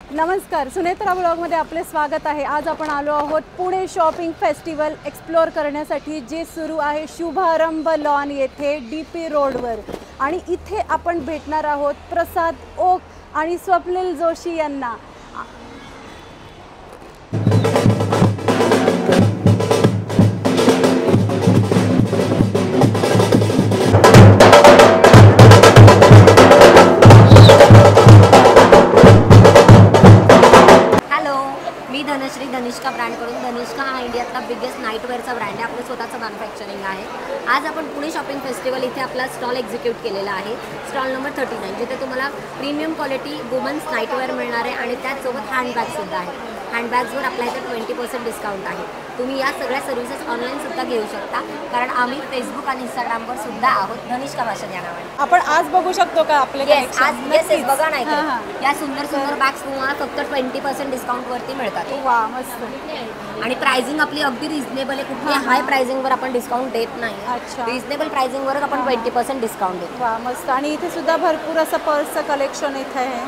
नमस्कार, सुनेत्रा ब्लॉगमध्ये आपले स्वागत आहे। आज आपण आलो आहोत पुणे शॉपिंग फेस्टिवल एक्सप्लोर करण्यासाठी, जे सुरू आहे शुभारंभ लॉन येथे DP रोडवर। आणि इथे आपण भेटणार आहोत प्रसाद ओक आणि स्वप्नील जोशी यांना। धनश्री धनिष्का ब्रँडकडून। धनिष्का हा इंडियातला बिगेस्ट नाईटवेअरचा ब्रँड आहे। आपलं स्वतःचं मॅन्युफॅक्चरिंग आहे। आज आपण पुणे शॉपिंग फेस्टिवल इथे आपला स्टॉल एक्झिक्यूट केलेला आहे, स्टॉल नंबर 39, जिथे तुम्हाला प्रीमियम क्वालिटी वुमन्स नाईटवेअर मिळणार आहे आणि त्याचसोबत हँडबॅगसुद्धा आहे। हँडबॅग्सवर आपल्या इथे 20% डिस्काउंट आहे। तुम्ही या सगळ्या सर्व्हिसेस ऑनलाईनसुद्धा घेऊ शकता, कारण आम्ही फेसबुक आणि इंस्टाग्रामवर सुद्धा आहोत, धनिष्का फॅशन या नावाने। आपण आज बघू शकतो का आपले आज येस बघा नाही या सुंदर सुंदर बॅग्स तुम्हाला फक्त 20% डिस्काउंटवरती मिळतात। वा मस्त। आणि प्राइसिंग आपली अगदी रिजनेबल आहे, कुठली हाय प्राइसिंगवर आपण डिस्काउंट देत नाही। अच्छा, रिजनेबल प्राइसिंगवर आपण 20% डिस्काउंट देतो। वा मस्त। आणि इथे सुद्धा भरपूर असं पर्सचं कलेक्शन इथे आहे,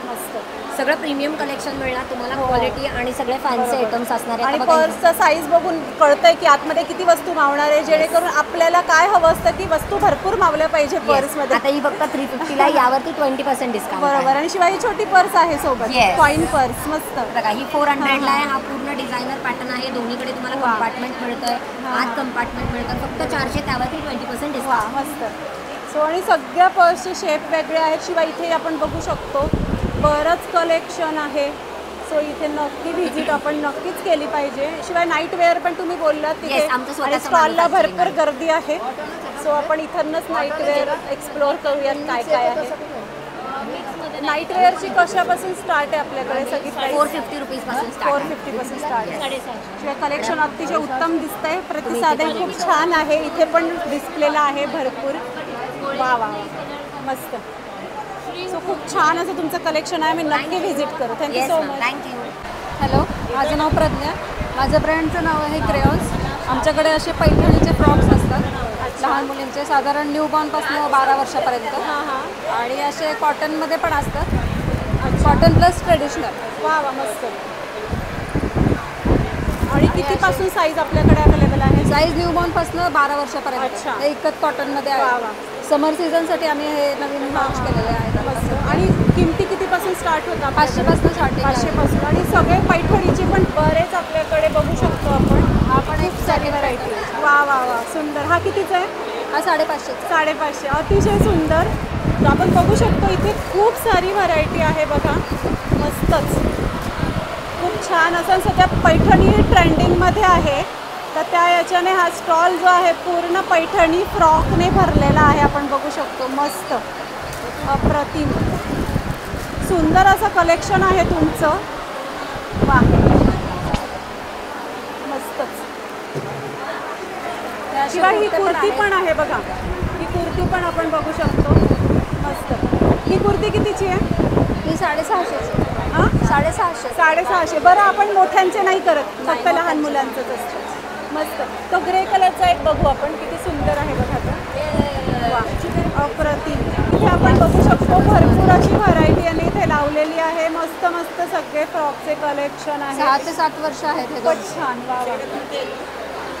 मस्त। सगळं प्रीमियम कलेक्शन मिळणार तुम्हाला, क्वालिटी आणि सगळे फॅन्सी आयटम्स असणार आहेत। आणि पर्सचा साईज बघून कळतंय की आतमध्ये किती वस्तू मावणार आहे, जेणेकरून आपल्याला काय हवं असतं की वस्तू भरपूर मावल्या पाहिजे पर्समध्ये। आता ही फक्त 350 ला, यावरती 20% डिस्काउंट। बरोबर। आणि शिवाय छोटी पर्स आहे सोबत, कॉइन पर्स, मस्त बघा। ही 400 ला आहे। हा पूर्ण डिझायनर पॅटर्न आहे, दोन्हीकडे तुम्हाला कंपार्टमेंट मिळतंय, आत कंपार्टमेंट मिळतं, फक्त 400, त्यावरती 20% डिस्काउंट। मस्त। सो आणि सगळ्या पर्सचे शेप वेगळे आहेत। शिवाय इथे आपण बघू शकतो बरंच कलेक्शन आहे। सो इथे नक्की व्हिजिट आपण नक्कीच केली पाहिजे। शिवाय नाईट वेअर पण तुम्ही बोललात तिथे, आणि स्टॉलला भरपूर गर्दी आहे। सो आपण इथूनच नाईट वेअर एक्सप्लोर करूयात काय काय आहे। नाईट वेअरची कशापासून स्टार्ट आहे आपल्याकडे? सगळी 450 रुपीजपासून स्टार्ट। 450 पासून स्टार्ट आहे। शिवाय कलेक्शन अतिशय उत्तम दिसतंय, प्रतिसाद खूप छान आहे। इथे पण डिस्प्लेला आहे भरपूर। वा वा, मस्त। सो खूप छान असं तुमचं कलेक्शन आहे, मी नक्की व्हिजिट करू। Thank you so much. Thank you. Hello, माझं नाव प्रज्ञा, माझं ब्रँडचं नाव आहे क्रेयॉन्स। आमच्याकडे असे पैठणीचे फ्रॉक्स असतात लहान मुलींचे, साधारण न्यूबॉर्नपासून 12 वर्षापर्यंत। आणि असे कॉटनमध्ये पण असतात, कॉटन प्लस ट्रेडिशनल। वा वा, मस्त। आणि कितीपासून साईज आपल्याकडे अवेलेबल आहे? साईज न्यूबॉर्नपासून 12 वर्षापर्यंत, हे एकच कॉटनमध्ये आहे। समर सीझनसाठी आम्ही हे नवीन लॉन्च केलेले आहेत। आणि किमती कितीपासून स्टार्ट होतात? 500 पासून स्टार्टिंग। 500 पासून। आणि सगळे पैठणीचे पण बरेच आपल्याकडे बघू शकतो आपण। हा पण एक खूप सारी व्हरायटी। वा वा वा, सुंदर। हा कितीचा आहे? हा 550। 550, अतिशय सुंदर। आपण बघू शकतो इथे खूप सारी व्हरायटी आहे बघा, मस्तच। खूप छान असं सध्या पैठणी ट्रेंडिंगमध्ये आहे, तर त्या याच्याने हा स्टॉल जो आहे पूर्ण पैठणी फ्रॉकने भरलेला आहे। आपण बघू शकतो, मस्त, अप्रतिम सुंदर असं कलेक्शन आहे तुमचं। वा, मस्तच। शिवाय ही कुर्ती पण आहे बघा, ही कुर्ती पण आपण बघू शकतो, मस्त। ही कुर्ती कितीची आहे? ही 650। हां, 650। 650। बरं, आपण मोठ्यांचे नाही करत, फक्त लहान मुलांचंच असतं। मस्त। तो ग्रे कलरचा एक बघू आपण, किती सुंदर आहे बघा तो। वा, अप्रतिम। इथे आपण बघू शकतो भरपूर अशी व्हरायटी आणि इथे लावलेली आहे, मस्त मस्त सगळे फ्रॉकचे कलेक्शन आहे। 6 ते 7 वर्ष आहेत हे। खूप छान। वा वा,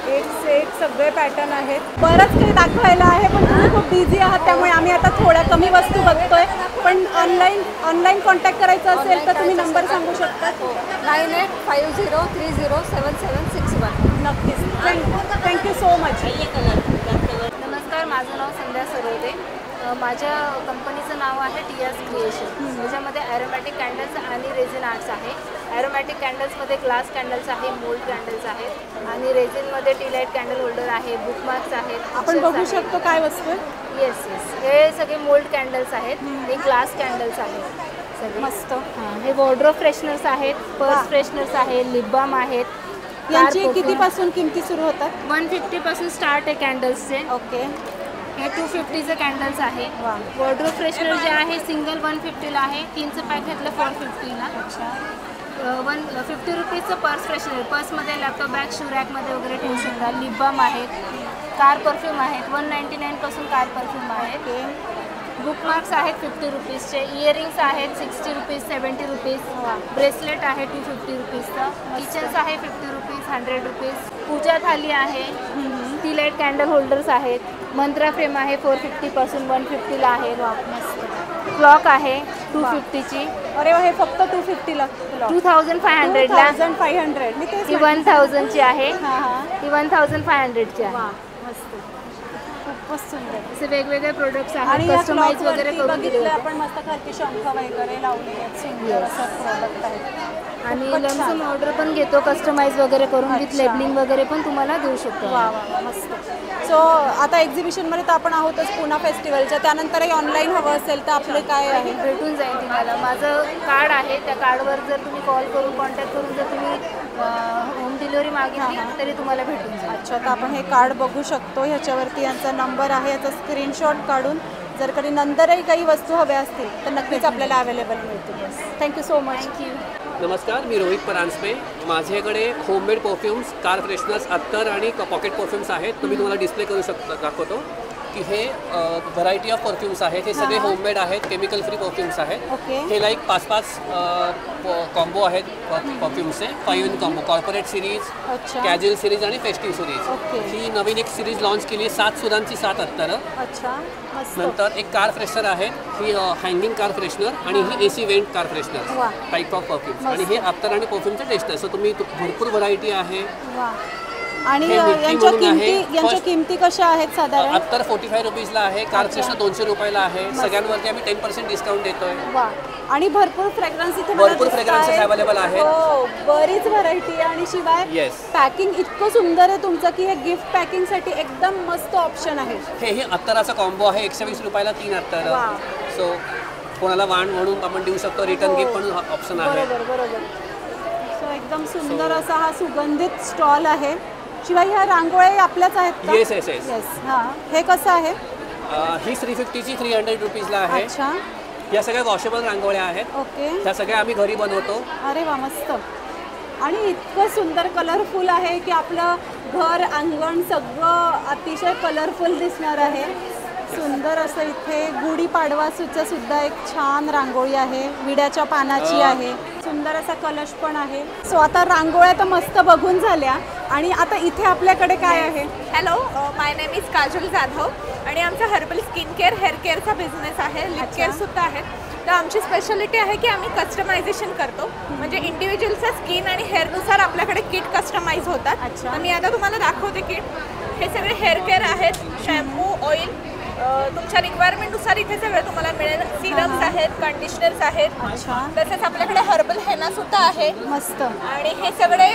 एक से एक सगळे पॅटर्न आहेत। बरंच काही दाखवायला आहे, पण तुम्ही खूप बिझी आहात, त्यामुळे आम्ही आता थोड्या कमी वस्तू बघतोय। पण ऑनलाईन कॉन्टॅक्ट करायचं असेल तर तुम्ही नंबर सांगू शकता? 9850307761। नक्कीच, थँक्यू सो मच। नमस्कार, माझं नाव संध्या सरोदे। माझ्या कंपनीचं नाव आहे टीआर्स क्रिएशन। त्याच्यामध्ये ॲरोमॅटिक कॅन्डल्स आणि रेझिन आर्ट्स आहे। ॲरोमॅटिक कॅन्डल्समध्ये ग्लास कॅन्डल्स आहे, मोल्ड कॅन्डल्स आहेत, आणि रेझिनमध्ये टी लाईट कॅन्डल होल्डर आहे, बुकमार्क्स आहेत। आपण बघू शकतो काय वस्तू आहे? येस, हे सगळे मोल्ड कॅन्डल्स आहेत, हे ग्लास कॅन्डल्स आहेत सगळे, मस्त। हे वॉर्डरोब फ्रेशनर्स आहेत, पर्स फ्रेशनर्स आहे, लिप बाम आहेत। यांची कितीपासून किमती सुरू होतात? 150 पासून स्टार्ट आहे कॅन्डल्सचे। ओके। हे 250चे कॅन्डल्स आहे। वॉर्डरोब फ्रेशनर जे आहे सिंगल 150ला आहे, 3चं पॅक घेतलं 450ला। अच्छा। 150 रुपीजचं पर्स फ्रेशनर, पर्समध्ये लॅपटॉप बॅग, शू रॅकमध्ये वगैरे ठेवू शकता। लिप बाम आहेत, कार परफ्यूम आहेत, 199 पासून कार परफ्यूम आहेत। बुकमार्क्स आहेत 50 रुपीजचे, इयरिंग्स आहेत 60 रुपीज, 70 रुपीज, ब्रेसलेट आहे 250 रुपीजचं, किचन्स आहे 50 रुपीज, 100 रुपीज, पूजा थाली आहे, टी लाईट कॅन्डल होल्डर्स आहेत, मंत्रा फ्रेम आहे 450 पासून 150ला आहे, क्लॉक आहे 250ची. अरे वा, हे फक्त 250ला 2500ला. 2500 मी तेच ती 1000ची आहे, हां हां, ती 1500ची आहे. वा मस्त, खूपच सुंदर. असे वेगवेगळे प्रोडक्ट्स आणि आहेत, या कस्टमाइज clock वगैरे वरती करून दिले बघितलं होते. आपण मस्त खालती शंख वगैरे लावले आहेत, सुंदर असं प्रोडक्ट आहे. आणि खूपच छान. लमसम ऑर्डर पण घेतो, कस्टमाइज वगैरे करून विथ अच्छा. लेबलिंग वगैरे पण तुम्हाला देऊ शकतो. वा वा वा, मस्त. सो आता एक्झिबिशनमध्ये तर आपण आहोतच पुणा फेस्टिवलच्या, त्यानंतरही ऑनलाईन हवं असेल तर आपले काय आहे? भेटून जाईल तुम्हाला. माझं कार्ड आहे, त्या कार्डवर जर तुम्ही कॉल करून कॉन्टॅक्ट करून जर तुम्ही होम डिलिव्हरी मागितली तरी तुम्हाला भेटून जाईल. अच्छा, तर आपण हे कार्ड बघू शकतो, ह्याच्यावरती यांचा नंबर आहे, याचा स्क्रीनशॉट काढून जर कधी नंतरही काही वस्तू हव्या असतील तर नक्कीच आपल्याला अवेलेबल मिळतील. Thank you so much. थँक्यू. नमस्कार, मी रोहित परांजपे. माझ्याकडे होममेड परफ्यूम्स, कार फ्रेशनर्स, अत्तर आणि पॉकेट परफ्यूम्स आहेत. तुम्ही तुम्हाला डिस्प्ले करू दाखवतो की हे व्हरायटी ऑफ परफ्यूम्स आहेत. हे सगळे होममेड आहेत, केमिकल फ्री परफ्यूम्स आहेत. ओके. हे लाईक 5-5 कॉम्बो आहेत परफ्यूम्सचे. 5 in कॉम्बो, कॉर्पोरेट सिरीज, अच्छा. कॅज्युअल सिरीज आणि फेस्टिव्ह सिरीज. ओके. ही नवीन एक सिरीज लॉन्च केली आहे, 7 सुरांची 7 अत्तरं. अच्छा, मस्त. नंतर एक कार फ्रेशनर आहे, ही हँगिंग कार फ्रेशनर आणि ही AC वेंट कार फ्रेशनर वा. Type of perfumes. मस्त. आणि हे अत्तर आणि परफ्यूमचे टेस्ट आहे. सो तुम्ही भरपूर व्हरायटी आहे. वा. आणि हे मिठी यांच्या म्हणून आहे. किमती यांच्या First- किमती कशा आहेत साधारण? अत्तर 45 रुपीजला आहे, कार फ्रेशनर 200 रुपयाला आहे. सगळ्यांवरती आम्ही 10% डिस्काउंट देतोय. वा. आणि भरपूर फ्रेग्रन्स इथे मला भरपूर दिसतायत. fragrances available आहेत. हो, बरीच व्हरायटी. आणि शिवाय Yes. पॅकिंग इतकं सुंदर आहे तुमचं की हे गिफ्ट पॅकिंगसाठी एकदम मस्त ऑप्शन आहे. हे अत्तराचा कॉम्बो आहे, 120 रुपयाला 3 अत्तर. वा. सो कोणाला वाण म्हणून आपण देऊ शकतो, रिटर्न हो. गिफ्ट पण ऑप्शन आहे. बरोबर बरोबर. सो एकदम सुंदर असा हा सुगंधित स्टॉल आहे. शिवाय ह्या रांगोळ्या आपल्याच आहेत का? Yes yes yes. येस. हां, हे कसं आहे? ही 350ची 300 रुपीजला आहे. अच्छा, या सगळ्या वॉशेबल रांगोळ्या आहेत. ओके. त्या सगळ्या आम्ही घरी बनवतो. अरे वा, मस्त. आणि इतकं सुंदर कलरफुल आहे की आपलं घर अंगण सगळं अतिशय कलरफुल दिसणार आहे. सुंदर असं इथे गुढीपाडवाचं सुद्धा एक छान रांगोळी आहे, विड्याच्या पानाची आहे. सुंदर असा कलश पण आहे. सो आता रांगोळ्या तर मस्त बघून झाल्या आणि आता इथे आपल्याकडे काय आहे? Hello, my name is Kajal Jadhav आणि आमचा हर्बल स्किन केअर, हेअर केअरचा बिझनेस आहे. लिप केअरसुद्धा आहे. तर आमची स्पेशालिटी आहे की आम्ही कस्टमायझेशन करतो, म्हणजे इंडिव्हिज्युअलच्या स्किन आणि हेअरनुसार आपल्याकडे किट कस्टमाइज होतात. अच्छा. तर मी आता तुम्हाला दाखवते किट. हे सगळे हेअर केअर आहेत, शॅम्पू, ऑइल, तुमच्या रिक्वायरमेंटनुसार इथे सगळं तुम्हाला मिळेल. सिरम्स आहेत, कंडिशनर्स आहेत, अच्छा, तसेच आपल्याकडे हर्बल हेना सुद्धा आहे. मस्त. आणि हे सगळे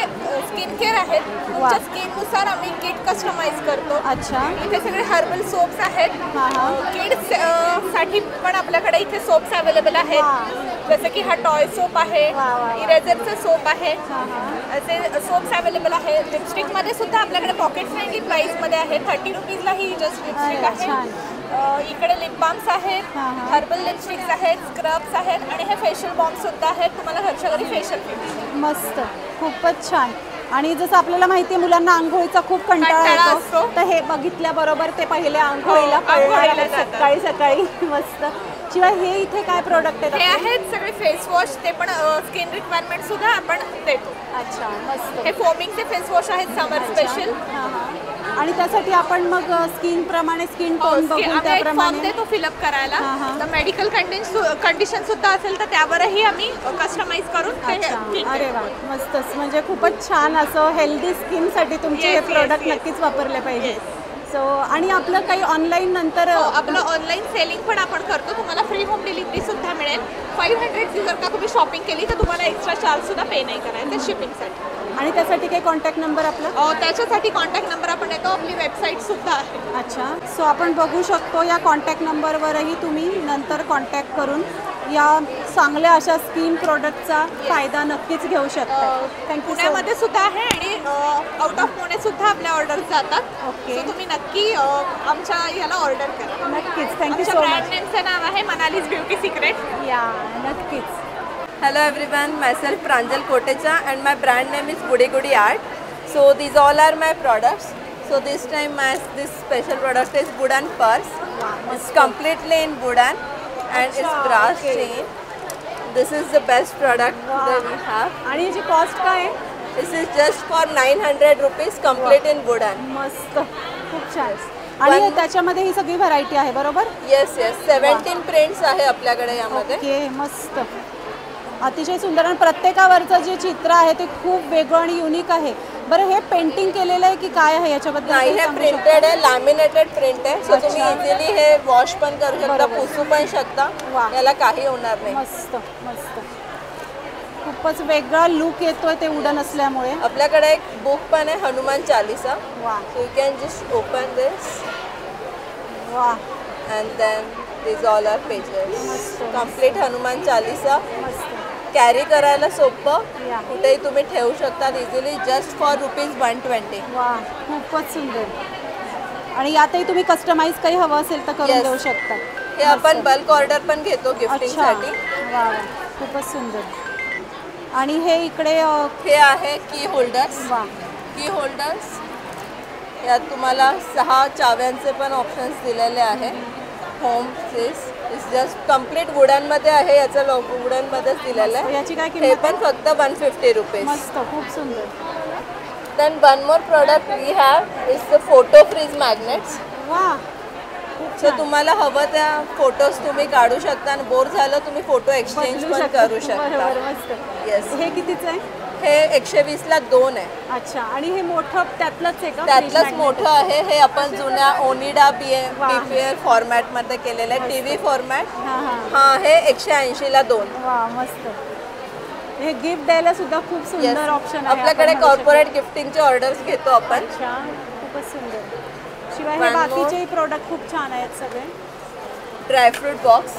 स्किन केअर आहेत. तुमच्या स्किननुसार आम्ही किट कस्टमाइज करतो. अच्छा. इथे सगळे हर्बल सोप्स आहेत. हां हां. किड्स साठी पण आपल्याकडे इथे सोप्स अवेलेबल आहेत. जसं की हा टॉय सोप आहे, वा, वा. इरेझरचं सोप आहे. हां हां. असे सोप्स अवेलेबल आहे. लिपस्टिकमध्ये सुद्धा आपल्याकडे पॉकेट फ्रेंडली प्राईसमध्ये आहे. 30 रुपीजला ही जस्ट लिपस्टिक अरे, छान. आहे. इकडे लिप बाम्स आहेत, हां, हां. हर्बल लिपस्टिक्स आहेत, स्क्रब्स आहेत आणि हे फेशियल बॉम्ब सुद्धा आहेत. तुम्हाला घरच्या घरी फेशियल किट. मस्त, खूपच छान. आणि जसं आपल्याला माहिती आहे मुलांना आंघोळीचा खूप कंटाळा कंटाळा येतो, असतो. तर हे बघितल्याबरोबर ते पहिले आंघोळीला हो, पळणार आंघोळीला आहेत जातात. सकाळी सकाळी. मस्त. शिवाय हे इथे काय प्रोडक्ट हे आहेत? आहेत सगळे फेस वॉश, ते पण स्किन रिक्वायरमेंट सुद्धा आपण देतो. अच्छा, मस्त. हे फोमिंगचे फेस वॉश आहेत, समर स्पेशल. हां हां. आणि त्यासाठी आपण मग स्किन प्रमाणे स्किन टोन बघून आम्ही एक फॉर्म त्याप्रमाणे. देतो फिलअप करायला. हां, हां. तर मेडिकल कंडिशन सुद्धा असेल तर त्यावरही आम्ही कस्टमाइज करून ते अच्छा, kit अरे देतो. वा, मस्तच. म्हणजे खूपच छान असं हेल्दी स्किनसाठी तुमचे हे Yes, yes, प्रोडक्ट yes. नक्कीच वापरले पाहिजे. सो आणि आपलं काही ऑनलाईन नंतर आपलं ऑनलाईन सेलिंग पण आपण करतो. तुम्हाला फ्री होम डिलिव्हरी सुद्धा मिळेल. 500 जर का तुम्ही शॉपिंग केली तर तुम्हाला एक्स्ट्रा चार्ज सुद्धा पे नाही करायचं शिपिंगसाठी. आणि त्यासाठी काही कॉन्टॅक्ट नंबर आपला? त्याच्यासाठी कॉन्टॅक्ट नंबर आपण देतो. आपली वेबसाईट सुद्धा आहे. अच्छा, सो आपण बघू शकतो या कॉन्टॅक्ट नंबरवरही तुम्ही नंतर कॉन्टॅक्ट करून या चांगल्या अशा स्किन प्रोडक्टचा फायदा नक्कीच घेऊ शकता. थँक्यू. पुण्यामध्ये सुद्धा आहे आणि आउट ऑफ पुणे सुद्धा आपल्या ऑर्डर जातात. ओके. सो तुम्ही नक्की आमच्या याला ऑर्डर करा. नक्कीच. थँक्यू आमच्या सो ब्रँड मच. नेमचं नाव आहे मनालीज ब्युटी सिक्रेट. या नक्कीच. Hello everyone, myself Pranjal Kotecha and my brand name is Goody Goody Art. So these all are my products. So this time this special product is Wood and Purse. It's completely in wooden and it's brass chain. This is the best product that we have. आणि याची cost काय आहे? This is just for 900 rupees, complete in wooden. मस्त, खूप छान. आणि त्याच्यामध्ये ही सगळी व्हरायटी आहे बरोबर? Yes, 17 prints आहे आपल्याकडे यामध्ये. ओके, मस्त, अतिशय सुंदर. आणि प्रत्येकावरचं जे चित्र आहे ते खूप वेगळं आणि युनिक आहे. बरं, हे पेंटिंग केलेलं आहे की काय आहे याच्याबद्दल? नाही, हे प्रिंटेड आहे, लॅमिनेटेड प्रिंट आहे. सो तुम्ही इझिली हे वॉश पण करू शकता, पुसू पण शकता, याला काही होणार नाही. मस्त मस्त, खूपच वेगळा लुक येतोय ते वुडन असल्यामुळे. आपल्याकडे एक बुक पण आहे, हनुमान चालीसा. वा, so you can just open this. वा, and then this all are pages. Complete Hanuman Chalisa. मस्त. कॅरी करायला सोपं, कुठेही तुम्ही ठेवू शकता इझिली, जस्ट फॉर ₹120. वा, खूपच सुंदर. आणि यातही तुम्ही कस्टमाइज काही हवं असेल तर करून देऊ शकता. हे आपण बल्क ऑर्डर पण घेतो गिफ्टिंगसाठी. वा, खूपच सुंदर. आणि हे इकडे हे आहे की होल्डर्स. वा, की होल्डर्स, यात तुम्हाला 6 चाव्यांचे पण ऑप्शन्स दिलेले आहे. होम सिस इज जस्ट कम्प्लीट वुडनमध्ये आहे, याचं लोगो वुडनमध्येच दिलेलं आहे. याची काय हे किंमत? पण फक्त 150 रुपीज. मस्त, खूप सुंदर. Then one more product we have is the photo fridge magnets. वा, सो तुम्हाला हवं त्या फोटोज तुम्ही काढू शकता आणि बोर झालं तुम्ही फोटो एक्सचेंज पण करू शकता. बरोबर, मस्त. येस. हे कितीचं आहे? हे 120ला 2 आहे. अच्छा. आणि हे मोठं त्यातलंच आहे का? त्यातलंच मोठं आहे. हे आपण जुन्या ओनिडा BPL फॉर्मॅटमध्ये केलेलं आहे, टीव्ही फॉर्मॅट. हा, हे 180ला 2. वा, मस्त. हे गिफ्ट द्यायला सुद्धा खूप सुंदर ऑप्शन आहे. आपल्याकडे कॉर्पोरेट गिफ्टिंगचे ऑर्डर्स घेतो आपण. अच्छा, खूपच सुंदर. शिवाय हे बाकीचेही प्रोडक्ट खूप छान आहेत सगळे. ड्रायफ्रूट बॉक्स,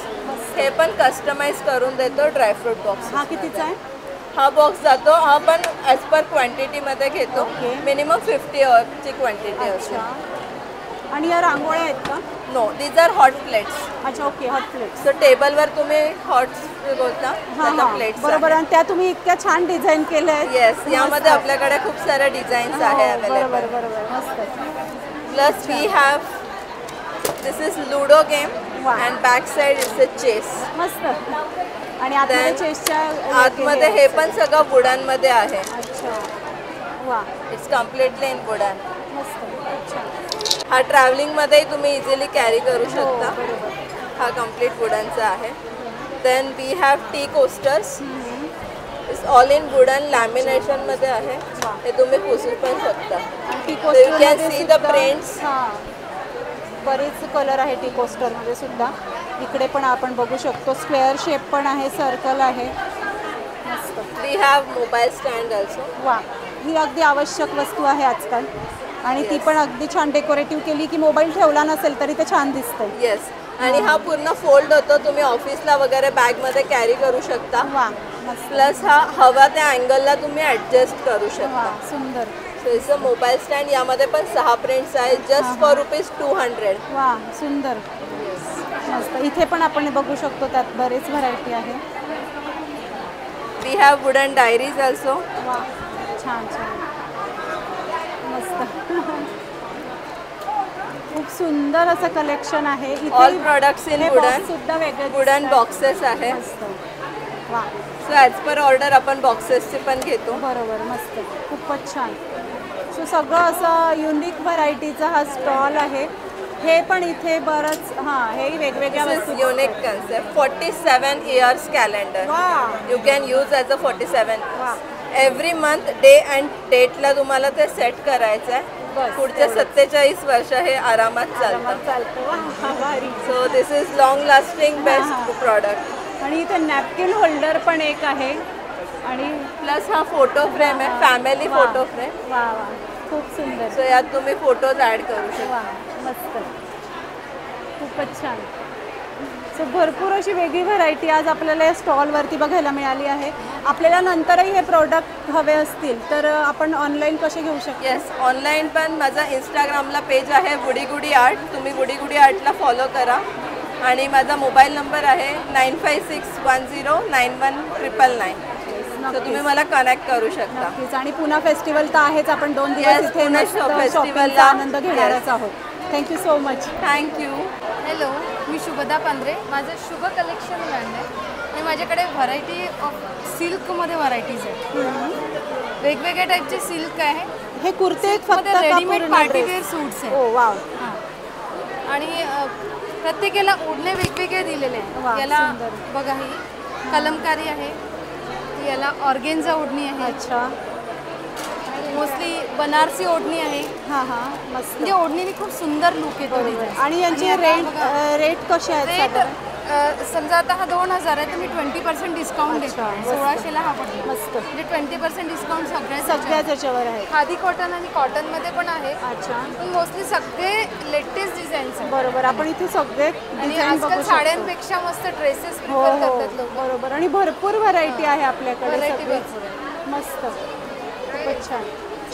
हे पण कस्टमाइज करून देतो. ड्रायफ्रूट बॉक्स हा कितीचा आहे? हा बॉक्स जातो, हा पण ॲज पर क्वांटिटीमध्ये घेतो. मिनिमम 50 ची क्वांटिटी असते. आणि या रांगोळ्या आहेत का? No, these are hot plates. अच्छा, ओके, हॉट प्लेट्स. सो टेबलवर तुम्ही हॉट बोलता प्लेट्स. बरोबर. आणि त्या तुम्ही इतक्या छान डिझाईन केल्या आहेत. येस, यामध्ये आपल्याकडे खूप सारे डिझाईन्स आहे अवेलेबल. बरोबर बरोबर, मस्त. Plus we have this is ludo game and back side is the chess. मस्त. आणि आतमध्ये चेसच्या आतमध्ये हे पण सगळं वुडनमध्ये आहे. अच्छा, वा, इट्स कम्प्लिटली इन वुडन. मस्त. अच्छा. हा ट्रॅव्हलिंगमध्येही तुम्ही इझिली कॅरी करू शकता. हा कम्प्लीट वुडनचा आहे. Then we have tea coasters. It's all in wooden, लॅमिनेशनमध्ये आहे. हे तुम्ही पुसू पण शकता. You can see the prints. बरेच कलर आहे टी कोस्टरमध्ये सुद्धा. इकडे पण आपण बघू शकतो, स्क्वेअर शेप पण आहे, सर्कल आहे. मस्त. We have mobile stand also. वा, ही अगदी आवश्यक वस्तू आहे आजकाल. आणि ती पण अगदी छान डेकोरेटिव्ह केली की मोबाईल ठेवला नसेल तरी ते छान दिसतं. येस. आणि हा पूर्ण फोल्ड होतो, तुम्ही ऑफिसला वगैरे बॅगमध्ये कॅरी करू शकता. वा, प्लस हा हवा त्या अँगलला तुम्ही ॲडजस्ट करू शकता. सुंदर. So it's a mobile stand. यामध्ये पण 6 प्रिंट्स आहेत, जस्ट फॉर ₹200. वा, सुंदर, मस्त. इथे पण आपण बघू शकतो, त्यात बरेच व्हरायटी आहे. We have wooden diaries also. वा, छान छान, मस्त. खूप सुंदर असं कलेक्शन आहे. All products in wooden. सुद्धा वेगळे वुडन बॉक्सेस आहे. वा, सो ॲज पर ऑर्डर आपण बॉक्सेसचे पण घेतो. बरोबर, मस्त, खूपच छान. सो सगळं असं युनिक व्हरायटीचा हा स्टॉल आहे. हे पण इथे बरंच, हां, हे वेगवेगळ्या वस्तू. Unique concept. 47 years calendar. You can use as a 47. Every month day and डेटला तुम्हाला ते सेट करायचं आहे. पुढच्या 47 वर्ष हे आरामात चालतं. So this is long lasting best product. आणि इथे नॅपकिन होल्डर पण एक आहे. आणि प्लस हा फोटो फ्रेम आहे, फॅमिली फोटो फ्रेम. वा वा, खूप सुंदर. सो यात तुम्ही फोटोज ॲड करू शकता. मस्त, खूपच छान. सो भरपूर अशी वेगळी व्हरायटी आज आपल्याला या स्टॉलवरती बघायला मिळाली आहे. आपल्याला नंतरही हे प्रोडक्ट हवे असतील तर आपण ऑनलाईन कसे घेऊ शकतो? येस, ऑनलाईन पण माझा इंस्टाग्रामला पेज आहे वुडी गुडी आर्ट. तुम्ही वुडी गुडी आर्टला फॉलो करा. आणि माझा मोबाईल नंबर आहे 9561091999. सो तुम्ही मला कनेक्ट करू शकता. नक्कीच. आणि पुन्हा फेस्टिवल तर आहेच, आपण 2 दिवस इथे फेस्टिवलचा आनंद घेणारच आहोत. Thank you so much. Thank you. Hello, मी शुभदा पांढरे. माझं शुभ कलेक्शन ब्रँड आहे आणि माझ्याकडे व्हरायटी ऑफ सिल्कमध्ये व्हरायटीज आहेत. वेगवेगळ्या टाईपचे सिल्क आहे. हे कुर्ते फक्त रेडीमेड पार्टीवेअर सूट्स आहे. ओ वाव. आणि प्रत्येकाला ओढणे वेगवेगळे दिलेले आहे. याला बघा, ही कलमकारी आहे, याला ऑर्गेन्झा ओढणी आहे. अच्छा. मोस्टली बनारसी ओढणी आहे. हां हां, मस्त. म्हणजे ओढणीने खूप सुंदर लुक येतो. आणि यांचे रेट कसे आहेत साधारण? समजा आता हा 2000 आहे तर मी 20% डिस्काउंट देतो. 1600ला हा पडतो. मस्त. म्हणजे 20% डिस्काउंट सगळ्याच याच्यावर आहे. खादी कॉटन आणि कॉटनमध्ये पण आहे. अच्छा. पण मोस्टली सगळे लेटेस्ट डिझाईन्स आहेत. बरोबर. आपण इथे सगळे आणि आजकाल साड्यांपेक्षा मस्त ड्रेसेस हो प्रिफर करतात लोक. बरोबर. आणि भरपूर व्हरायटी आहे आपल्याकडे. व्हरायटी सगळीच. भरपूर आहे. मस्त, खूपच छान.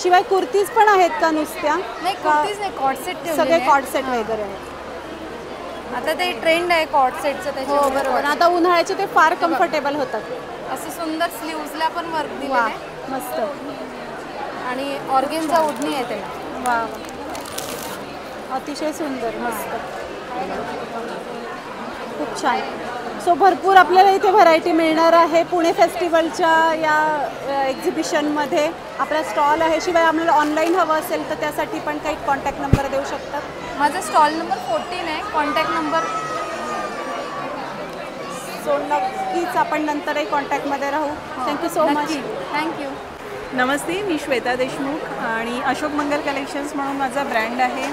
शिवाय कुर्तीज पण आहेत का नुसत्या? नाही, कुर्तीज नाही, कॉट सेट सगळे कॉट सेट वगैरे आहेत. आता ते ट्रेंड आहे कॉट सेटचं. हो बरोबर. आता उन्हाळ्याचे ते फार कम्फर्टेबल होतात. असं सुंदर स्लीव्जला पण वर्क दिलेलं आहे. मस्त. आणि ऑर्गेन्झा ओढणी आहे त्याला. वा, अतिशय सुंदर. मस्त, खूप छान. सो भरपूर आपल्याला इथे व्हरायटी मिळणार आहे पुणे फेस्टिवलच्या या एक्झिबिशनमध्ये. आपला स्टॉल आहे. शिवाय आपल्याला ऑनलाईन हवं असेल तर त्यासाठी पण काही कॉन्टॅक्ट नंबर देऊ शकतात? माझा स्टॉल नंबर 14 आहे. Contact number. सो नक्कीच आपण नंतरही कॉन्टॅक्टमध्ये राहू. Thank you so much. थँक्यू. नमस्ते, मी श्वेता देशमुख आणि अशोक मंगल कलेक्शन्स म्हणून माझा ब्रँड आहे.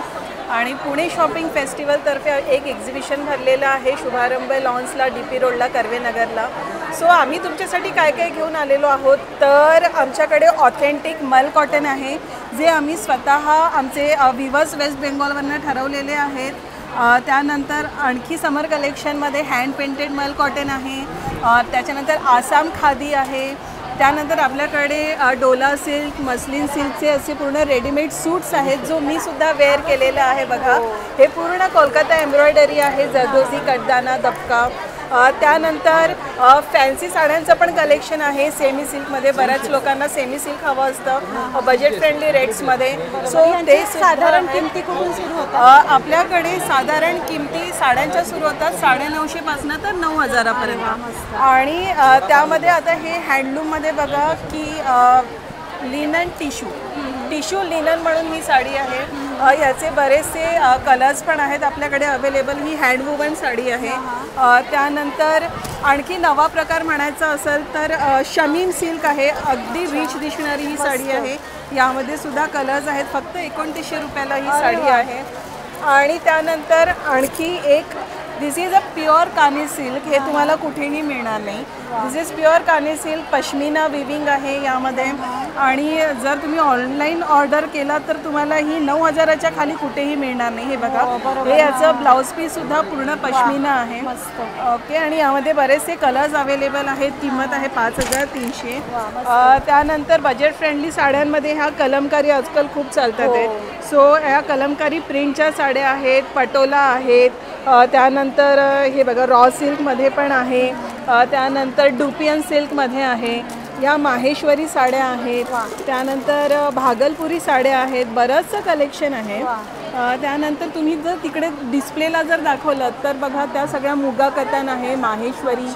आणि पुणे शॉपिंग फेस्टिवलतर्फे एक एक्झिबिशन भरलेलं आहे शुभारंभ लॉन्सला DP रोडला कर्वेनगरला. सो आम्ही तुमच्यासाठी काय काय घेऊन आलेलो आहोत तर आमच्याकडे ऑथेंटिक मल कॉटन आहे जे आम्ही स्वतः आमचे विवर्स वेस्ट बेंगॉलवरनं ठरवलेले आहेत. त्यानंतर आणखी समर कलेक्शनमध्ये हँड पेंटेड मल कॉटन आहे. त्याच्यानंतर आसाम खादी आहे. त्यानंतर आपल्याकडे डोला सिल्क, मस्लिन सिल्कचे असे पूर्ण रेडीमेड सूट्स आहेत जो मी सुद्धा वेअर केलेलं आहे. बघा, हे पूर्ण कोलकाता एम्ब्रॉयडरी आहे, जरदोजी, कटदाना, दबका. त्यानंतर फॅन्सी साड्यांचं पण कलेक्शन आहे सेमी सिल्कमध्ये. बऱ्याच लोकांना सेमी सिल्क हवं असतं बजेट फ्रेंडली रेट्समध्ये. सो ते साधारण किमती कुठून सुरू होतात? आपल्याकडे साधारण किमती साड्यांच्या सुरू होतात 950 पासून तर 9000पर्यंत. आणि त्यामध्ये आता हे हँडलूममध्ये बघा की लिनन टिश्यू लिनन म्हणून ही साडी आहे. याचे बरेचसे कलर्स पण आहेत आपल्याकडे अवेलेबल. ही हँडवुवन साडी आहे. त्यानंतर आणखी नवा प्रकार म्हणायचा असेल तर शमीम सिल्क आहे. अगदी रिच दिसणारी ही साडी आहे. यामध्ये सुद्धा कलर्स आहेत. फक्त 2900 रुपयाला ही साडी आहे. आणि त्यानंतर आणखी एक दिस इज अ प्युअर कानी सिल्क. हे तुम्हाला कुठेही मिळणार नाही. दिस इज प्युअर कानी सिल्क. पश्मिना विविंग आहे यामध्ये. आणि जर तुम्ही ऑनलाईन ऑर्डर केला तर तुम्हाला ही 9000च्या खाली कुठेही मिळणार नाही. हे बघा, हे याचं ब्लाऊज पीससुद्धा पूर्ण पश्मिना आहे. ओके. आणि यामध्ये बरेचसे कलर्स अवेलेबल आहेत. किंमत आहे 5300. त्यानंतर बजेट फ्रेंडली साड्यांमध्ये ह्या कलमकारी आजकाल खूप चालतात आहे. सो ह्या कलमकारी प्रिंटच्या साड्या आहेत, पटोला आहेत. त्यानंतर हे बघा रॉ सिल्कमध्ये पण आहे. त्यानंतर डुपियन सिल्कमध्ये आहे. या माहेश्वरी साड्या आहेत. त्यानंतर भागलपुरी साड्या आहेत. बरंचसं कलेक्शन आहे. त्यानंतर तुम्ही जर तिकडे डिस्प्लेला जर दाखवलं तर बघा त्या सगळ्या मुगा कतन आहे, माहेश्वरी,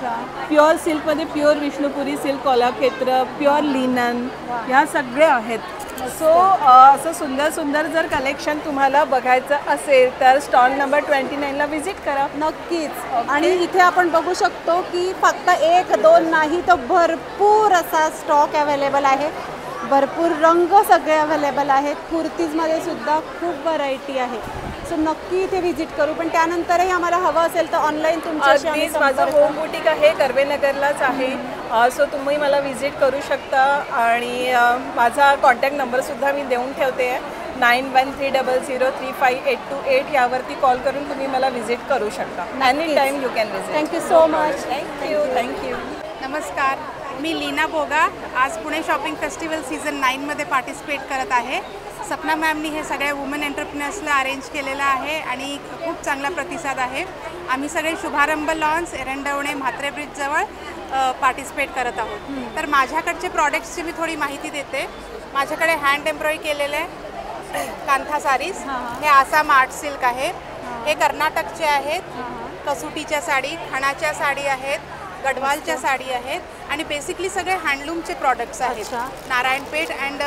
प्युअर सिल्कमध्ये प्युअर विष्णुपुरी सिल्क, कोलाखेत्र, प्युअर लिनन, ह्या सगळ्या आहेत. सो असं सुंदर सुंदर जर कलेक्शन तुम्हाला बघायचं असेल तर स्टॉल नंबर 29ला व्हिजिट करा. नक्कीच. आणि इथे आपण बघू शकतो की फक्त 1-2 नाही तर भरपूर असा स्टॉक अवेलेबल आहे. भरपूर रंग सगळे अवेलेबल आहेत. कुर्तीजमध्ये सुद्धा खूप व्हरायटी आहे. सो नक्की इथे व्हिजिट करू. पण त्यानंतरही आम्हाला हवं असेल तर ऑनलाईन तुमच्याशी माझं होम बुटीक आहे कर्वेनगरलाच आहे. सो तुम्ही मला व्हिजिट करू शकता. आणि माझा कॉन्टॅक्ट नंबरसुद्धा मी देऊन ठेवते आहे 9130035828. यावरती कॉल करून तुम्ही मला व्हिजिट करू शकता. Any time you can visit. Thank you so much. Thank you. नमस्कार, मी लीना बोगा. आज पुणे शॉपिंग फेस्टिवल सीझन 9मध्ये पार्टिसिपेट करत आहे. सपना मॅमनी हे सगळ्या वुमेन एंटरप्रिनर्सला अरेंज केलेलं आहे आणि खूप चांगला प्रतिसाद आहे. आम्ही सगळे शुभारंभ लॉन्स एरंडवणे म्हात्रे ब्रिजजवळ पार्टिसिपेट करत आहोत. तर माझ्याकडचे प्रॉडक्ट्सची मी थोडी माहिती देते. माझ्याकडे हँड एम्ब्रॉयडरी केलेलं आहे कांथा सारीज. हे आसाम आर्ट सिल्क आहे. हे कर्नाटकचे आहेत, कसुटीच्या साडी, खणाच्या साडी आहेत, गढवालच्या साडी आहेत आणि बेसिकली सगळे हँडलूमचे प्रॉडक्ट्स आहेत. नारायणपेठ अँड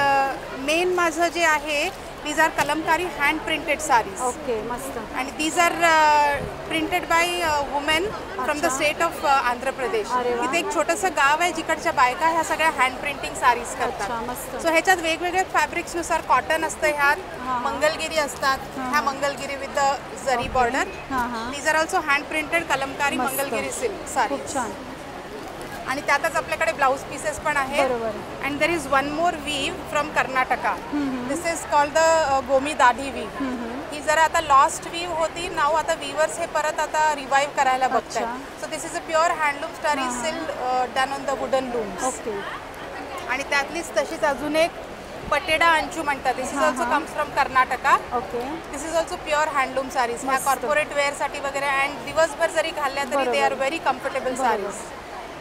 मेन माझं जे आहे these are Kalamkari hand printed saris. Okay, मस्त. आणि these are printed by women from the state of Andhra Pradesh. तिथे एक छोटंसं गाव आहे जिकडच्या बायका ह्या सगळ्या हँड प्रिंटिंग साडीज करतात. सो ह्याच्यात वेगवेगळे फॅब्रिक्सनुसार कॉटन असतं, ह्यात मंगलगिरी असतात, ह्या Mangalagiri with the zari border. These are also hand printed Kalamkari Mangalagiri silk saris. आणि त्यातच आपल्याकडे ब्लाऊज पीसेस पण आहेत. And there is one more weave from Karnataka. This is called the Gomi Dadhi weave. ही जरा आता लॉस्ट वीव होती, नाव आता वीवर्स हे परत आता रिवाईव्ह करायला बघतात. So this is a pure handloom स्टरी silk done on the wooden looms. आणि त्यातलीच तशीच अजून एक पटेडा अंचू म्हणतात. This is also comes from Karnataka. This is also pure handloom saris. ह्या कॉर्पोरेट वेअरसाठी वगैरे अँड दिवसभर जरी घालल्या तरी they are very comfortable saris.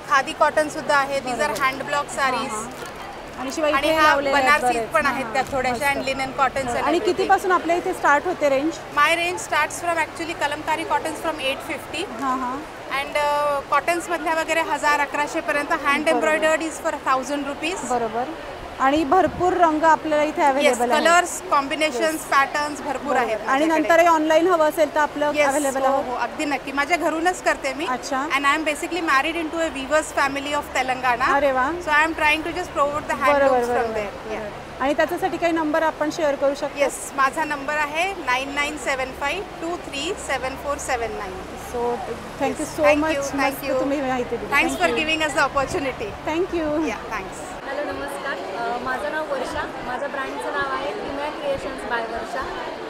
Khadi cotton सुद्धा आहे. These are hand block saris. आणि हा बनारसी पण आहेत त्या थोड्याशा अँड लिनन कॉटन. आणि कितीपासून आपल्या इथे स्टार्ट होते range? My range starts from actually Kalamkari cottons from 850 and कॉटन्समधल्या वगैरे 1000-1100 पर्यंत. Hand embroidered is for 1000 rupees. बरोबर. आणि भरपूर रंग आपल्याला इथे अवेलेबल आहेत. कलर्स, कॉम्बिनेशन्स, पॅटर्न्स भरपूर आहेत. आणि नंतर ऑनलाईन हवं असेल तर आपलं अवेलेबल आहे. हो, अगदी नक्की. माझ्या घरूनच करते मी. And I am basically married in to a weavers family of Telangana. अरे वा. So I am trying to just promote the handlooms from there. आणि त्याच्यासाठी काही नंबर आपण शेअर करू शकतो? येस, माझा नंबर आहे 9975237479. So thank you so much. Thank you. तुम्ही माहिती दिली. Thanks for giving us the opportunity. Thank you. Thanks. Hello, नमस्कार. माझं नाव वर्षा. माझ्या ब्रँडचं नाव आहे किम्या क्रिएशन्स बाय वर्षा.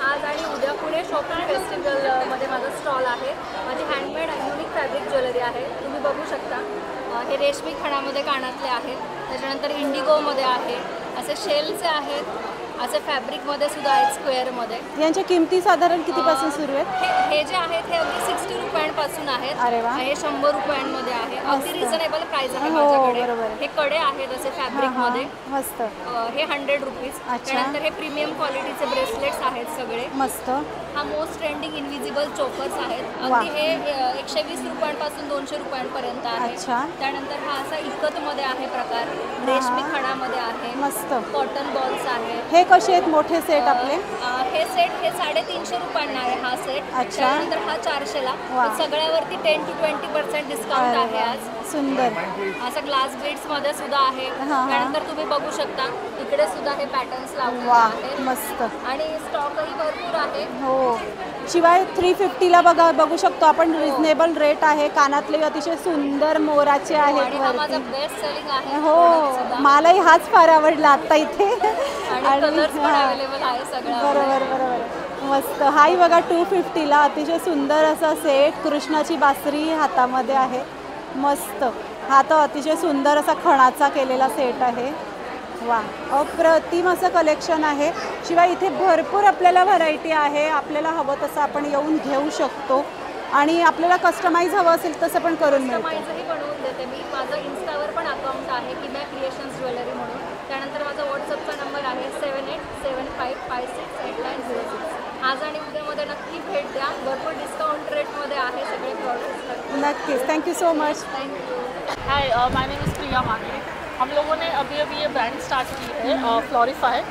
आज आणि उद्या पुणे शॉपिंग फेस्टिवलमध्ये माझा स्टॉल आहे. माझी हँडमेड युनिक फॅब्रिक ज्वेलरी आहे. तुम्ही बघू शकता. हे रेशमी खणामध्ये कानातले आहेत. त्याच्यानंतर इंडिगोमध्ये आहे. असे शेलचे आहेत. असे फॅब्रिकमध्ये सुद्धा आहेत, स्क्वेअरमध्ये. यांच्या किमती साधारण कितीपासून सुरू आहेत? हे जे आहेत हे अगदी 60 रुपयांपासून आहेत. अरे वा. हे 100 रुपयांमध्ये आहे. अगदी रिझनेबल प्राइस आहे माझ्याकडे. हे कडे आहेत असे फॅब्रिकमध्ये. मस्त. हे 100 रुपीज. त्यानंतर हे प्रीमियम क्वालिटीचे ब्रेसलेट्स आहेत सगळे. मस्त. हा मोस्ट ट्रेंडिंग इनविजिबल चोकर्स आहेत. अगदी हे 120 रुपयांपासून 200 रुपयांपर्यंत आहे. त्यानंतर हा असा इकतमध्ये आहे प्रकार. रेशमी खणामध्ये आहे. मस्त. कॉटन बॉल्स आहेत. हे कसे आहेत मोठे सेट आपले? हे सेट हे 350 रुपयांना आहे हा सेट. त्यानंतर हा 400ला. सगळ्यावरती 10 to 20% डिस्काउंट आहे आज. सुंदर. असं ग्लास बीड्स मध्ये सुद्धा आहे. त्यानंतर तुम्ही बघू शकता इकडे सुद्धा हे पॅटर्न्स लावलेले आहेत. मस्त. आणि स्टॉकही भरपूर आहे. हो. शिवाय 350ला बघू शकतो आपण. रिझनेबल रेट आहे. कानातले अतिशय सुंदर मोराचे आहेत. हा माझा बेस्ट सेलिंग आहे. हो, मलाही हाच फार आवडला आता इथे. आणि कलर्स पण अवेलेबल आहे सगळं. बरोबर. मस्त. हाही बघा 250ला अतिशय सुंदर असा सेट. कृष्णाची बासरी हातामध्ये आहे. मस्त. हा तर अतिशय सुंदर असा खणाचा केलेला सेट आहे. वा, अप्रतिम असं कलेक्शन आहे. शिवाय इथे भरपूर आपल्याला व्हरायटी आहे. आपल्याला हवं तसं आपण येऊन घेऊ शकतो. आणि आपल्याला कस्टमाइज हवं असेल तसं पण करून मिळतं. कस्टमाइजही बनवून देते मी. माझं इन्स्टावर पण अकाउंट आहे किम्या क्रिएशन्स ज्वेलरी म्हणून. त्यानंतर माझा व्हॉट्सअपचा नंबर आहे 7875568906. आज आणि उद्यामध्ये नक्की भेट द्या. भरपूर डिस्काउंट रेटमध्ये आहे सगळे प्रॉडक्ट्स. नक्कीच. Thank you so much. Thank you. High, my name is Priya मांगे. हम लोगों ने अभी ये ब्रांड स्टार्ट की है फ्लोरीफाई.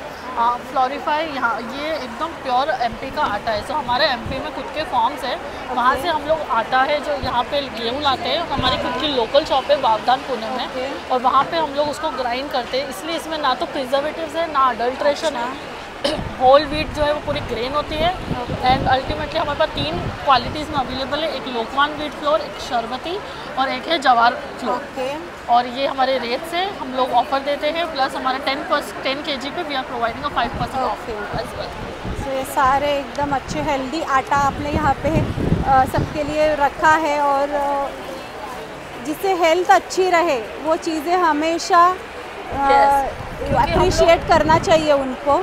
फ्लोरीफाई यहाँ ये एकदम प्योर एमपी का आटा है. सो हमारे एमपी में खुद के फार्म्स हैं. वहाँ से हम लोग आटा है जो यहाँ पे गेहूँ लाते हैं. हमारी खुद की लोकल शॉप है बावधान पुणे में. और वहाँ पे हम लोग उसको ग्राइंड करते हैं. इसलिए इसमें ना तो प्रिजर्वेटिव्स है ना अडल्ट्रेशन है. होल व्हीट जो है वो पूरी ग्रेन होती है. एंड अल्टीमेटली हमारे पास 3 क्वालिटीज़ में अवेलेबल है. एक लोकवान व्हीट फ्लोर, एक शरबती और एक है जवार फ्लोर. और ये हमारे रेट से हम लोग ऑफर देते हैं. प्लस हमारे 10 kg पे we are providing a 5% off as well. So ये सारे एकदम अच्छे हेल्दी आटा आपने यहाँ पे सबके लिए रखा है. और जिससे हेल्थ अच्छी रहे वो चीज़ें हमेशा अप्रिशिएट करना चाहिए उनको.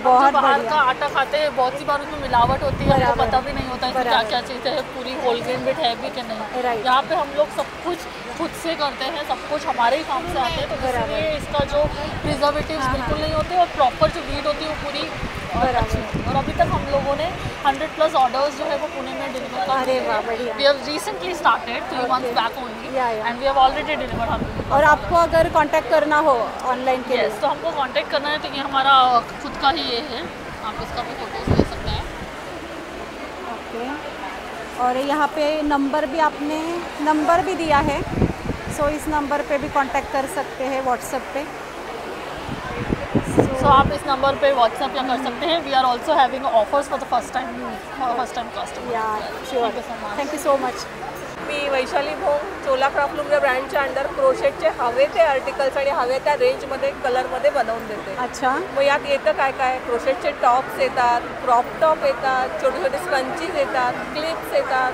बहुत बाहर का आटा खाते हैं, बहुत सी बार उसमें मिलावट होती है. हमको पता भी नहीं होता है क्या क्या चीज़ें है. पूरी होल ग्रेन बिट है भी कि नहीं. यहाँ पे हम लोग सब कुछ खुद से करते हैं. सब कुछ हमारे ही फार्म से आते हैं. तो इसलिए इसका जो प्रिजर्वेटिव्स बिल्कुल नहीं होते. और प्रॉपर जो वीट होती है वो पूरी और अभी तक हम लोगों ने 100+ ऑर्डर्स जो है वो पुणे में डिलीवर कर अरे वाह, बढ़िया। We have recently started 3 months back only and we have already delivered 100। और आपको अगर कांटेक्ट करना हो ऑनलाइन के लिए तो हमको कांटेक्ट करना है तो ये हमारा खुद का ही ये है, आप इसका भी फोटोज ले सकते हैं। ओके, और यहाँ पे नंबर भी आपने नंबर भी दिया है, सो इस नंबर पे भी कांटेक्ट कर सकते हैं व्हाट्सएप पे। सो आप इस नंबर पे व्हाट्सएप या कर सकते हैं। We are also having offers for the first time customer. या श्योर, थँक्यू सो मच। मी वैशाली भोंग, चोला क्राफ्टलूम या ब्रँडच्या अंडर क्रोशेटचे हवे ते आर्टिकल्स आणि हवे त्या रेंजमध्ये कलरमध्ये बनवून देते। अच्छा, मग यात येतं काय काय, क्रोशेटचे टॉप्स येतात, क्रॉप टॉप येतात, छोटे छोटे स्क्रंचीज येतात, क्लिप्स येतात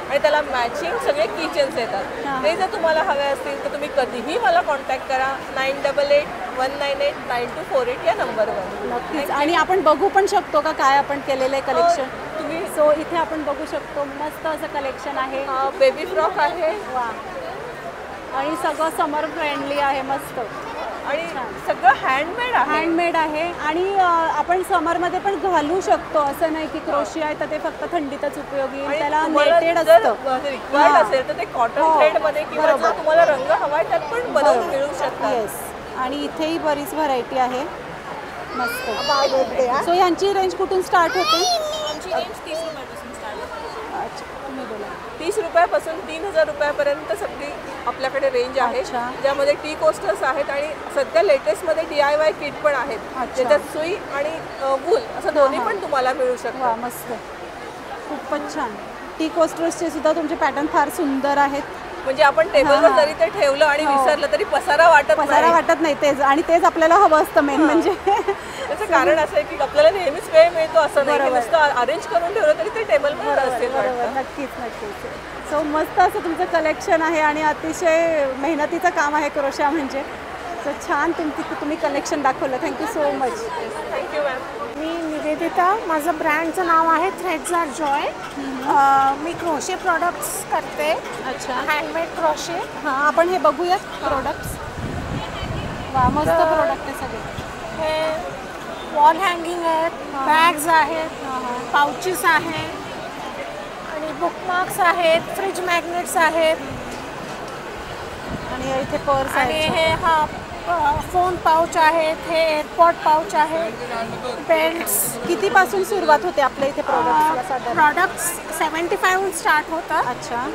आणि त्याला मॅचिंग सगळे किचन्स येतात। ते जर तुम्हाला हवे असतील तर तुम्ही कधीही मला कॉन्टॅक्ट करा 9881989248 या नंबरवर। नक्कीच, आणि आपण बघू पण शकतो का काय आपण केलेलं आहे कलेक्शन तुम्ही? सो इथे आपण बघू शकतो मस्त असं कलेक्शन आहे। बेबी फ्रॉक आहे, वा, आणि सगळं समर फ्रेंडली आहे, मस्त आणि सगळं हँडमेड आहे। हँडमेड आहे आणि आपण समरमध्ये पण घालू शकतो, असं नाही की क्रोशिया आहे तर ते फक्त थंडीतच उपयोगी, त्याला नेटेड असतं। रिक्वायर्ड असेल तर ते कॉटन थ्रेडमध्ये किंवा जर तुम्हाला रंग हवाय त्यात पण बनवून मिळू शकतात। येस, आणि इथेही बरीच व्हरायटी आहे, मस्त। सो यांची रेंज कुठून स्टार्ट होते? आमची रेंज 30 रुपयापासून स्टार्ट होते। अच्छा, तुम्ही बोला। 30 रुपयापासून 3000 रुपयापर्यंत सगळी आपल्याकडे रेंज आहे, ज्यामध्ये टी कोस्टर्स आहेत आणि सध्या लेटेस्टमध्ये DIY किट पण आहेत, ज्याच्यात सुई आणि वूल असं दोन्ही पण तुम्हाला मिळू शकतं। मस्त, खूपच छान। टी कोस्टर्सचे सुद्धा तुमचे पॅटर्न फार सुंदर आहेत, म्हणजे आपण टेबलवर जरी ते ठेवलं आणि विसरलं तरी पसारा वाटत नाही, तेच, आणि तेच आपल्याला हवं असतं मेन म्हणजे। त्याचं कारण असं आहे की आपल्याला नेहमीच वेळ मिळतो असं नाही, की नुसतं अरेंज करून ठेवलं तरी ते टेबलवर असेल। नक्कीच नक्कीच। सो मस्त असं तुमचं कलेक्शन आहे आणि अतिशय मेहनतीचं काम आहे क्रोशा म्हणजे। सो छान तुम्ही कलेक्शन दाखवलं, thank you so much. Thank you ma'am. मी निवेदिता, माझं ब्रँडचं नाव आहे थ्रेड्स आर जॉय। मी क्रोशे प्रोडक्ट्स करते। अच्छा, हँडमेड क्रोशे। हां, आपण हे बघूयात प्रोडक्ट्स। वा, मस्त प्रोडक्ट आहे सगळे। हे वॉल हँगिंग आहेत, बॅग्स आहेत, पाउचेस आहेत आणि बुकमार्क्स आहेत, फ्रिज मॅग्नेट्स आहेत आणि इथे पर्स आणि हे फोन पाउच आहेत, हे एअरपॉड पाउच आहेत, बेल्ट्स। कितीपासून सुरुवात होते आपल्या इथे प्रोडक्ट्स 75 स्टार्ट होतात। अच्छा,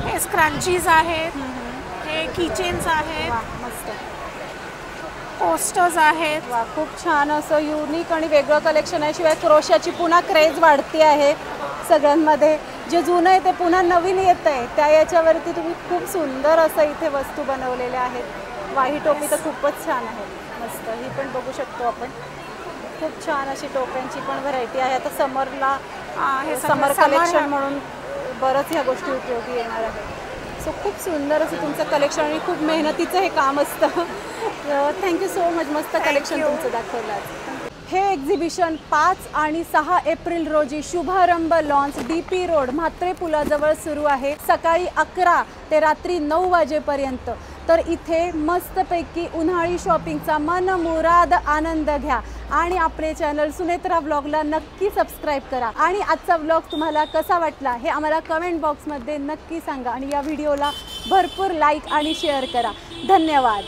हे स्क्रंचीज आहेत, हे किचेन्स आहेत, मस्त, पोस्टर्स आहेत। वा, खूप छान असं युनिक आणि वेगळं कलेक्शन आहे। शिवाय क्रोशाची पुन्हा क्रेज वाढते आहे सगळ्यांमध्ये, जे जुनं आहे ते पुन्हा नवीन येत आहे, त्या याच्यावरती तुम्ही खूप सुंदर असं इथे वस्तू बनवलेल्या आहेत। वाही टोपी तर खूपच छान आहे, मस्त, ही पण बघू शकतो आपण। खूप छान अशी टोप्यांची पण व्हरायटी आहे। आता समरला समर कलेक्शन म्हणून बरंच ह्या गोष्टी उपयोगी येणार आहे। सो खूप सुंदर असं तुमचं कलेक्शन आणि खूप मेहनतीचं हे काम असतं। थँक्यू सो मच, मस्त कलेक्शन तुमचं दाखवलं। हे एक्झिबिशन 5 आणि 6 एप्रिल रोजी शुभारंभ लॉन्च DP रोड म्हात्रे पुलाजवळ सुरू आहे, सकाळी 11 ते रात्री 9 वाजेपर्यंत। तर इथे मस्तपैकी उन्हाळी शॉपिंगचा मनमुराद आनंद घ्या आणि आपले चॅनल सुनेत्रा व्लॉगला नक्की सबस्क्राईब करा। आणि आजचा व्लॉग तुम्हाला कसा वाटला हे आम्हाला कमेंट बॉक्समध्ये नक्की सांगा आणि या व्हिडिओला भरपूर लाईक आणि शेअर करा। धन्यवाद।